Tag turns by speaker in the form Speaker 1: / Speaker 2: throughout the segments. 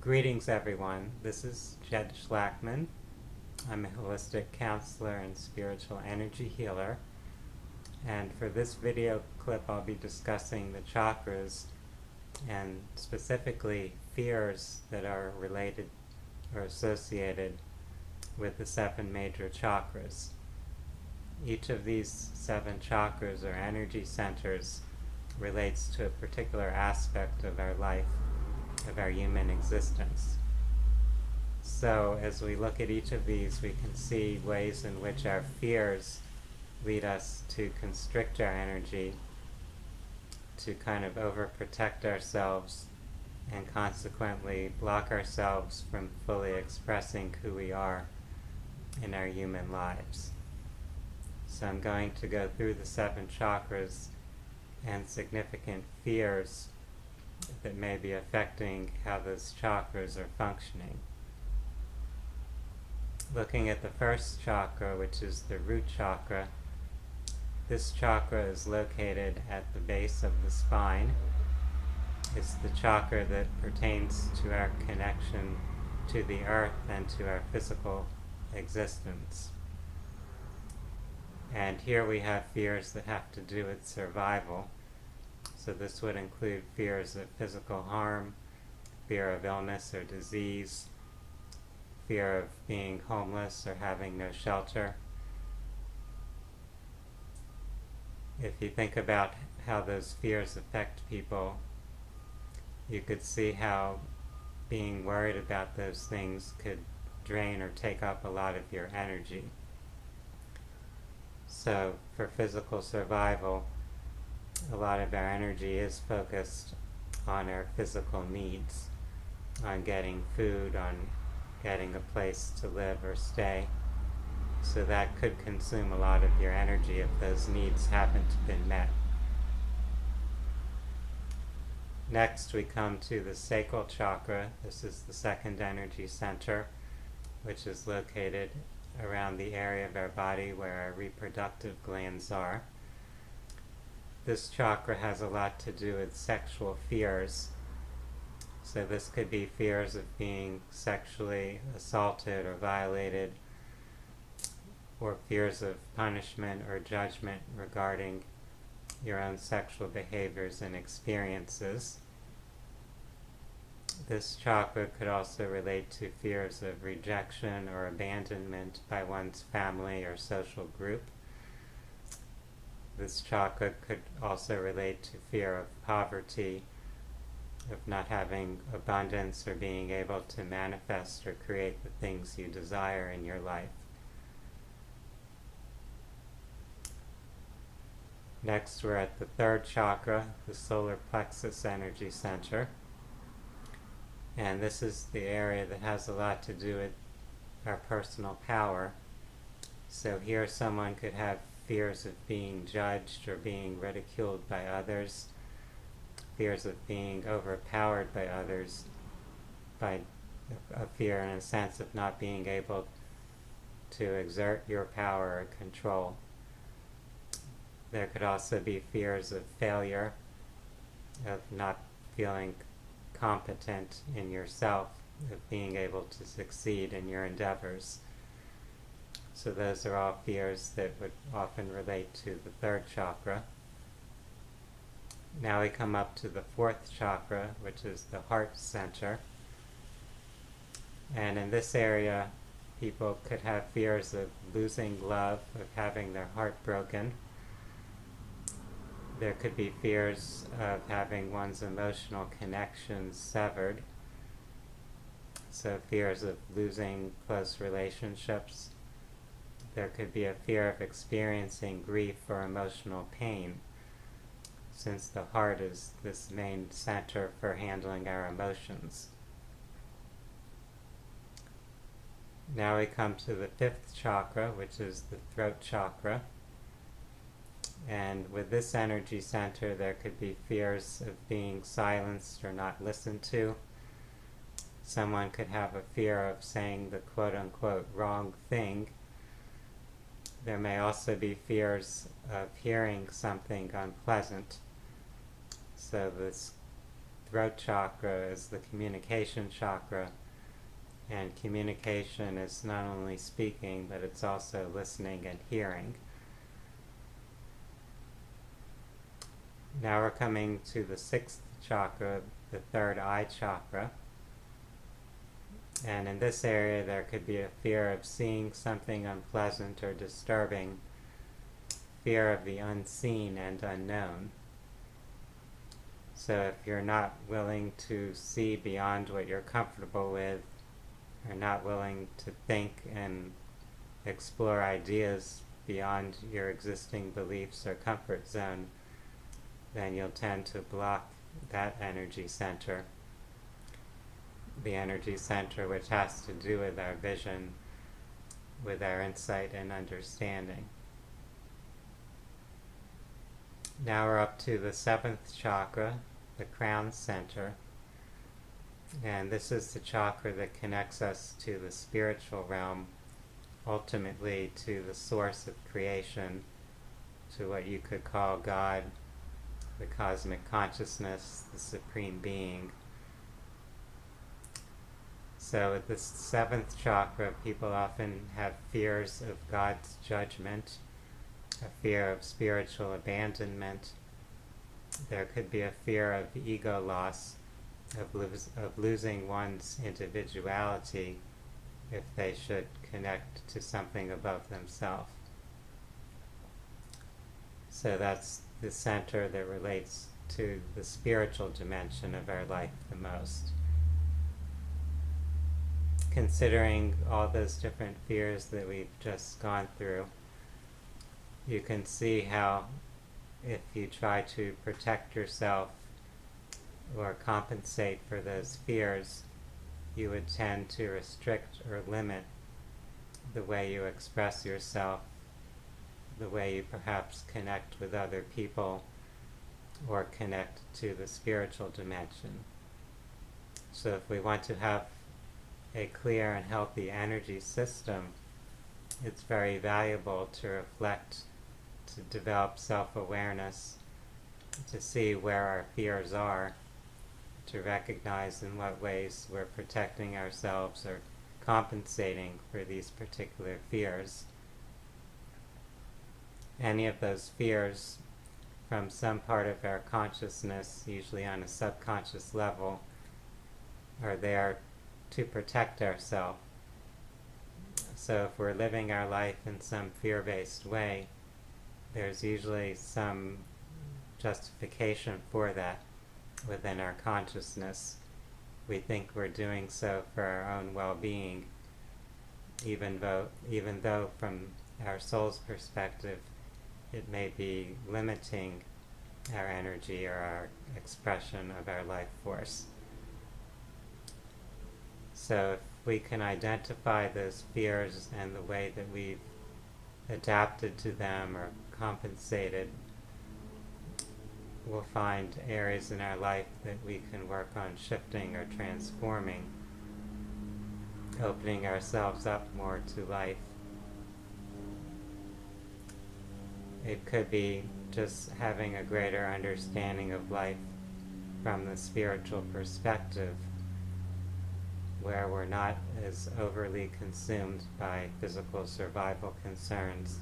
Speaker 1: Greetings, everyone. This is Jed Schlackman. I'm a holistic counselor and spiritual energy healer. And for this video clip, I'll be discussing the chakras and specifically fears that are related or associated with the 7 major chakras. Each of these 7 chakras or energy centers relates to a particular aspect of our life, of our human existence. So as we look at each of these, we can see ways in which our fears lead us to constrict our energy, to kind of overprotect ourselves, and consequently block ourselves from fully expressing who we are in our human lives. So I'm going to go through the 7 chakras and significant fears that may be affecting how those chakras are functioning. Looking at the first chakra, which is the root chakra, this chakra is located at the base of the spine. It's the chakra that pertains to our connection to the earth and to our physical existence. And here we have fears that have to do with survival. So this would include fears of physical harm, fear of illness or disease, fear of being homeless or having no shelter. If you think about how those fears affect people, you could see how being worried about those things could drain or take up a lot of your energy. So for physical survival, a lot of our energy is focused on our physical needs, on getting food, on getting a place to live or stay. So that could consume a lot of your energy if those needs haven't been met. Next, we come to the sacral chakra. This is the second energy center, which is located around the area of our body where our reproductive glands are. This chakra has a lot to do with sexual fears. So this could be fears of being sexually assaulted or violated, or fears of punishment or judgment regarding your own sexual behaviors and experiences. This chakra could also relate to fears of rejection or abandonment by one's family or social group. This chakra could also relate to fear of poverty, of not having abundance or being able to manifest or create the things you desire in your life. Next, we're at the third chakra, the solar plexus energy center. And this is the area that has a lot to do with our personal power. So here someone could have fears of being judged or being ridiculed by others, fears of being overpowered by others, by a fear and a sense of not being able to exert your power or control. There could also be fears of failure, of not feeling competent in yourself, of being able to succeed in your endeavors. So those are all fears that would often relate to the third chakra. Now we come up to the fourth chakra, which is the heart center. And in this area, people could have fears of losing love, of having their heart broken. There could be fears of having one's emotional connections severed. So fears of losing close relationships. There could be a fear of experiencing grief or emotional pain, since the heart is this main center for handling our emotions. Now we come to the fifth chakra, which is the throat chakra. And with this energy center, there could be fears of being silenced or not listened to. Someone could have a fear of saying the quote-unquote wrong thing. There may also be fears of hearing something unpleasant. So this throat chakra is the communication chakra, and communication is not only speaking, but it's also listening and hearing. Now we're coming to the sixth chakra, the third eye chakra. And in this area there could be a fear of seeing something unpleasant or disturbing, fear of the unseen and unknown. So if you're not willing to see beyond what you're comfortable with, or not willing to think and explore ideas beyond your existing beliefs or comfort zone, then you'll tend to block that energy center. The energy center which has to do with our vision, with our insight and understanding. Now we're up to the seventh chakra, the crown center. And this is the chakra that connects us to the spiritual realm, ultimately to the source of creation, to what you could call God, the cosmic consciousness, the supreme being. So with this seventh chakra, people often have fears of God's judgment, a fear of spiritual abandonment. There could be a fear of ego loss, of losing one's individuality if they should connect to something above themselves. So that's the center that relates to the spiritual dimension of our life the most. Considering all those different fears that we've just gone through, you can see how if you try to protect yourself or compensate for those fears, you would tend to restrict or limit the way you express yourself, the way you perhaps connect with other people or connect to the spiritual dimension. So if we want to have a clear and healthy energy system, it's very valuable to reflect, to develop self-awareness, to see where our fears are, to recognize in what ways we're protecting ourselves or compensating for these particular fears. Any of those fears from some part of our consciousness, usually on a subconscious level, are there to protect ourselves. So if we're living our life in some fear-based way, there's usually some justification for that within our consciousness. We think we're doing so for our own well-being, even though from our soul's perspective it may be limiting our energy or our expression of our life force. So if we can identify those fears and the way that we've adapted to them or compensated, we'll find areas in our life that we can work on shifting or transforming, opening ourselves up more to life. It could be just having a greater understanding of life from the spiritual perspective, where we're not as overly consumed by physical survival concerns,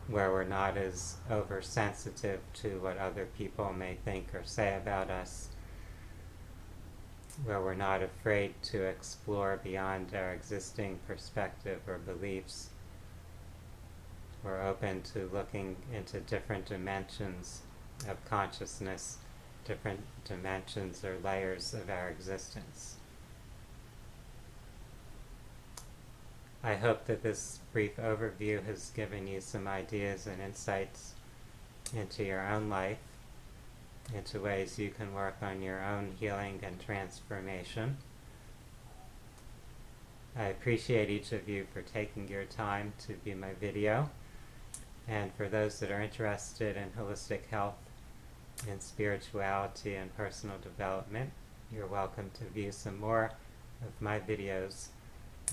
Speaker 1: where we're not as oversensitive to what other people may think or say about us, where we're not afraid to explore beyond our existing perspective or beliefs. We're open to looking into different dimensions of consciousness, different dimensions or layers of our existence. I hope that this brief overview has given you some ideas and insights into your own life, into ways you can work on your own healing and transformation. I appreciate each of you for taking your time to view my video. And for those that are interested in holistic health, in spirituality and personal development, you're welcome to view some more of my videos,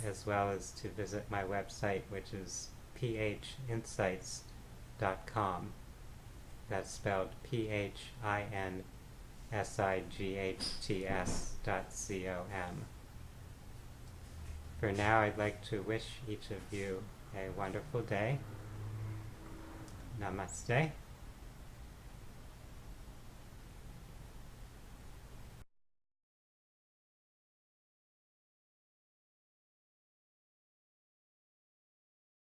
Speaker 1: as well as to visit my website, which is phinsights.com. That's spelled PHINSIGHTS. SIGHTS.com. For now, I'd like to wish each of you a wonderful day. Namaste.